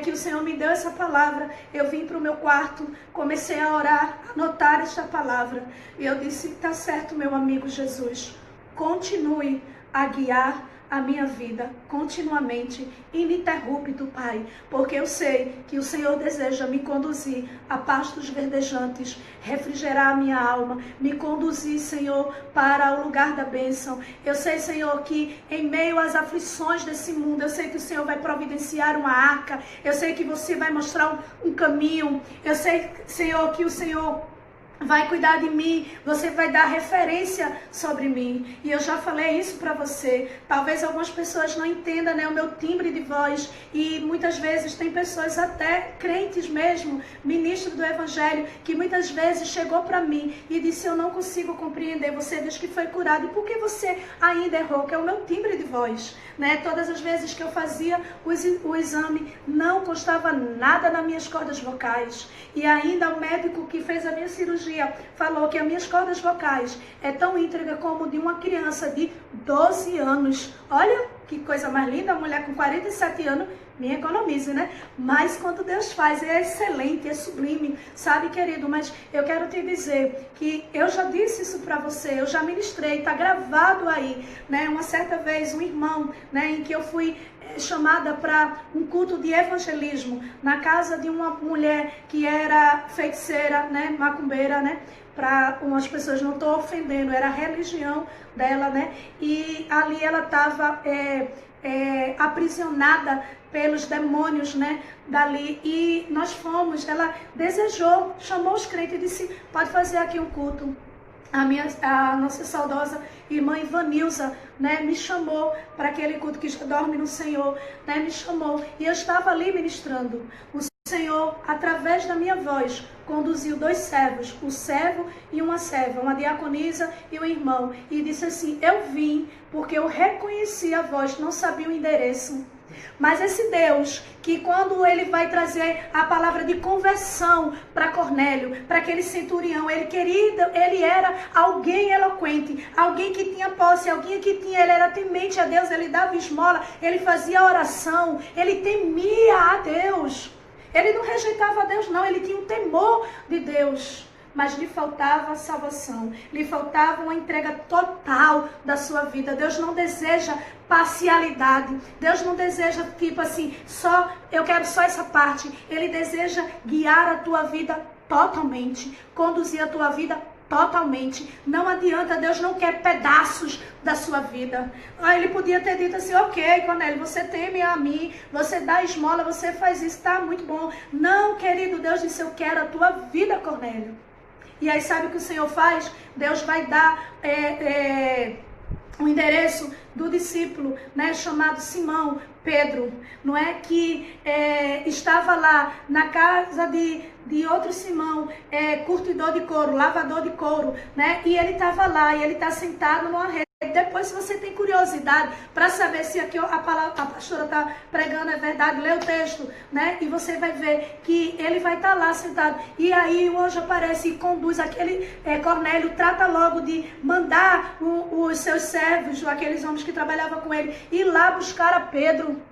que o Senhor me deu essa palavra, eu vim para o meu quarto, comecei a orar, anotar esta palavra. E eu disse, tá certo, meu amigo Jesus, continue a guiar a minha vida continuamente, ininterrupto, Pai, porque eu sei que o Senhor deseja me conduzir a pastos verdejantes, refrigerar a minha alma, me conduzir, Senhor, para o lugar da bênção. Eu sei, Senhor, que em meio às aflições desse mundo, eu sei que o Senhor vai providenciar uma arca, eu sei que você vai mostrar um caminho, eu sei, Senhor, que o Senhor vai cuidar de mim, você vai dar referência sobre mim. E eu já falei isso para você. Talvez algumas pessoas não entendam, né, o meu timbre de voz. E muitas vezes tem pessoas, até crentes mesmo, ministros do Evangelho, que muitas vezes chegou para mim e disse, eu não consigo compreender. Você diz que foi curado. E por que você ainda errou? Que é o meu timbre de voz. Né? Todas as vezes que eu fazia o exame, não constava nada nas minhas cordas vocais. E ainda o médico que fez a minha cirurgia falou que as minhas cordas vocais é tão íntegra como de uma criança de 12 anos. Olha que coisa mais linda, a mulher com 47 anos me economiza, né? Mas quando Deus faz, é excelente, é sublime, sabe, querido? Mas eu quero te dizer que eu já disse isso para você, eu já ministrei, tá gravado aí, né? Uma certa vez, um irmão, né, em que eu fui chamada para um culto de evangelismo na casa de uma mulher que era feiticeira, né, macumbeira, né, para umas pessoas, não estou ofendendo, era a religião dela, né, e ali ela estava aprisionada pelos demônios, né, dali, e nós fomos, ela desejou, chamou os crentes e disse, pode fazer aqui um culto. A nossa saudosa irmã Ivanilza, né, me chamou para aquele culto, que já dorme no Senhor, né, me chamou, e eu estava ali ministrando. O Senhor, através da minha voz, conduziu 2 servos, um servo e uma serva, uma diaconisa e um irmão, e disse assim, eu vim porque eu reconheci a voz, não sabia o endereço. Mas esse Deus, que quando ele vai trazer a palavra de conversão para Cornélio, para aquele centurião, ele era alguém eloquente, alguém que tinha posse, alguém que ele era temente a Deus, ele dava esmola, ele fazia oração, ele temia a Deus. Ele não rejeitava a Deus, não, ele tinha um temor de Deus. Mas lhe faltava salvação, lhe faltava uma entrega total da sua vida. Deus não deseja parcialidade, Deus não deseja tipo assim, eu quero só essa parte. Ele deseja guiar a tua vida totalmente, conduzir a tua vida totalmente. Não adianta, Deus não quer pedaços da sua vida. Ele podia ter dito assim, ok, Cornélio, você teme a mim, você dá esmola, você faz isso, tá muito bom. Não, querido, Deus disse, eu quero a tua vida, Cornélio. E aí sabe o que o Senhor faz? Deus vai dar o endereço do discípulo, né, chamado Simão, Pedro, não é, que estava lá na casa de outro Simão, curtidor de couro, lavador de couro, né, e ele estava lá, e ele está sentado numa rede Depois, se você tem curiosidade para saber se aqui a pastora está pregando é verdade, lê o texto, né? E você vai ver que ele vai estar lá sentado. E aí o anjo aparece e conduz aquele Cornélio, trata logo de mandar os seus servos, aqueles homens que trabalhavam com ele, ir lá buscar a Pedro,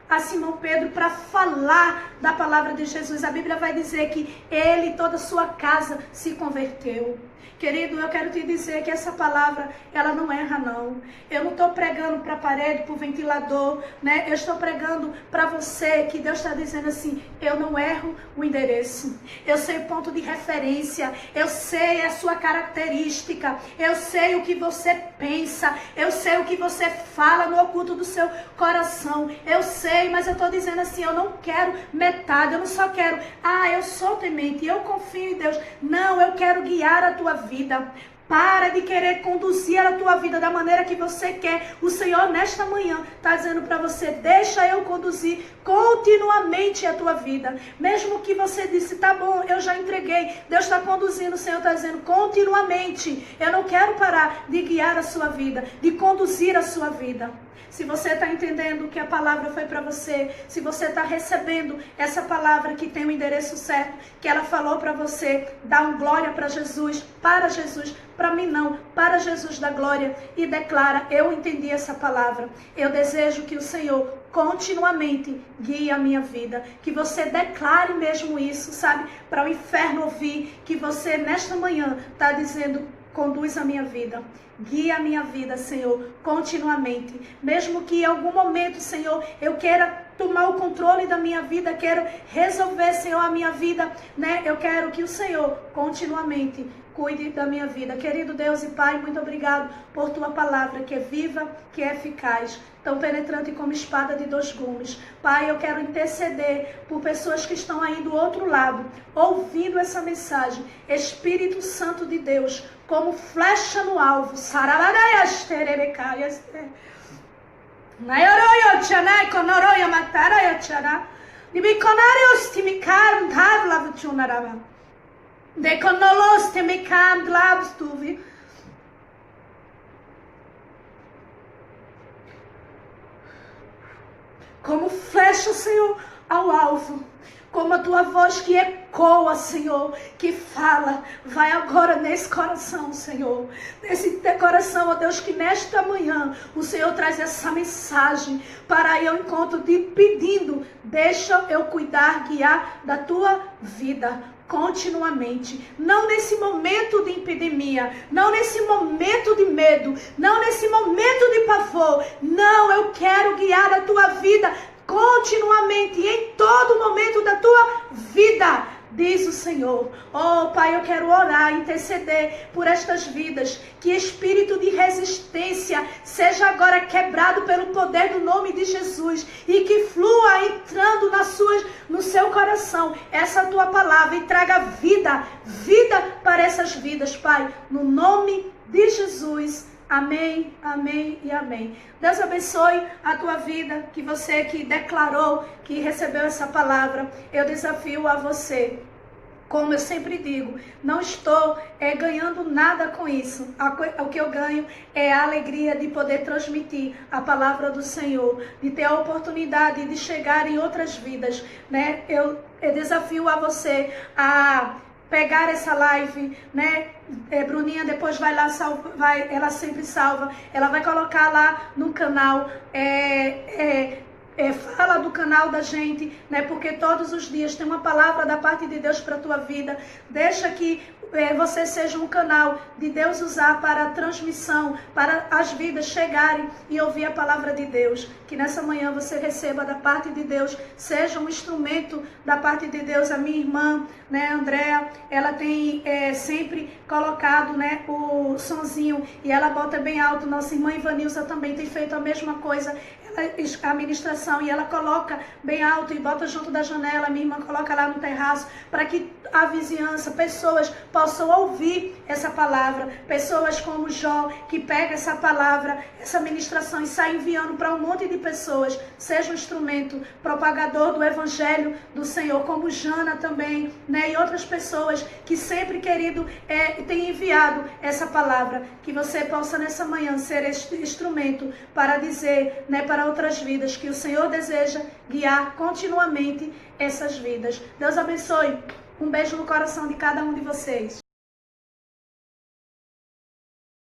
a Simão Pedro, para falar da palavra de Jesus. A Bíblia vai dizer que ele e toda a sua casa se converteu. Querido, eu quero te dizer que essa palavra, ela não erra não. Eu não estou pregando para a parede, para o ventilador, né? Eu estou pregando para você, que Deus está dizendo assim, eu não erro o endereço. Eu sei o ponto de referência, eu sei a sua característica, eu sei o que você pensa, eu sei o que você fala no oculto do seu coração. Eu sei, mas eu estou dizendo assim, eu não quero metade, eu não só quero, eu sou temente, eu confio em Deus. Não, eu quero guiar a tua vida. Para de querer conduzir a tua vida da maneira que você quer. O Senhor nesta manhã está dizendo para você, deixa eu conduzir continuamente a tua vida. Mesmo que você disse, tá bom, eu já entreguei, Deus está conduzindo, o Senhor está dizendo continuamente. Eu não quero parar de guiar a sua vida, de conduzir a sua vida. Se você está entendendo que a palavra foi para você, se você está recebendo essa palavra que tem o endereço certo, que ela falou para você, dá um glória para Jesus, para mim não, para Jesus da glória, e declara, eu entendi essa palavra. Eu desejo que o Senhor continuamente guie a minha vida, que você declare mesmo isso, sabe, para o inferno ouvir, que você nesta manhã está dizendo, conduz a minha vida, guia a minha vida, Senhor, continuamente. Mesmo que em algum momento, Senhor, eu queira tomar o controle da minha vida, quero resolver, Senhor, a minha vida, né? Eu quero que o Senhor continuamente cuide da minha vida. Querido Deus e Pai, muito obrigado por tua palavra, que é viva, que é eficaz, tão penetrante como espada de 2 gumes. Pai, eu quero interceder por pessoas que estão aí do outro lado, ouvindo essa mensagem. Espírito Santo de Deus, como flecha no alvo. Como flecha, Senhor, ao alvo. Como a tua voz que ecoa, Senhor, que fala, vai agora nesse coração, Senhor. Nesse coração, ó Deus, que nesta manhã o Senhor traz essa mensagem para ir ao encontro de pedindo, deixa eu cuidar, guiar da tua vida continuamente, não nesse momento de epidemia, não nesse momento de medo, não nesse momento de pavor, não, eu quero guiar a tua vida continuamente, em todo momento da tua vida, diz o Senhor. Oh Pai, eu quero orar, interceder por estas vidas, que espírito de resistência seja agora quebrado pelo poder do nome de Jesus, e que flua entrando no seu coração essa tua palavra, e traga vida para essas vidas, Pai, no nome de Jesus. Amém, amém e amém. Deus abençoe a tua vida, que você que declarou, que recebeu essa palavra, eu desafio a você. Como eu sempre digo, não estou ganhando nada com isso. O que eu ganho é a alegria de poder transmitir a palavra do Senhor, de ter a oportunidade de chegar em outras vidas, né? Eu desafio a você a pegar essa live, né? Bruninha depois vai lá, ela sempre salva, ela vai colocar lá no canal, fala do canal da gente, né? Porque todos os dias tem uma palavra da parte de Deus para a tua vida. Deixa que você seja um canal de Deus usar para a transmissão, para as vidas chegarem e ouvir a palavra de Deus. Que nessa manhã você receba da parte de Deus, seja um instrumento da parte de Deus. A minha irmã, né, Andréa, ela tem sempre colocado, né, o sonzinho, e ela bota bem alto. Nossa irmã Ivanilza também tem feito a mesma coisa. a ministração e ela coloca bem alto e bota junto da janela, minha irmã coloca lá no terraço, para que a vizinhança, pessoas possam ouvir essa palavra, pessoas como Jó, que pega essa palavra, essa ministração e sai enviando para um monte de pessoas, seja um instrumento propagador do evangelho do Senhor, como Jana também, né, e outras pessoas que sempre, querido, tem enviado essa palavra, que você possa nessa manhã ser este instrumento para dizer, né, para outras vidas, que o Senhor deseja guiar continuamente essas vidas. Deus abençoe. Um beijo no coração de cada um de vocês.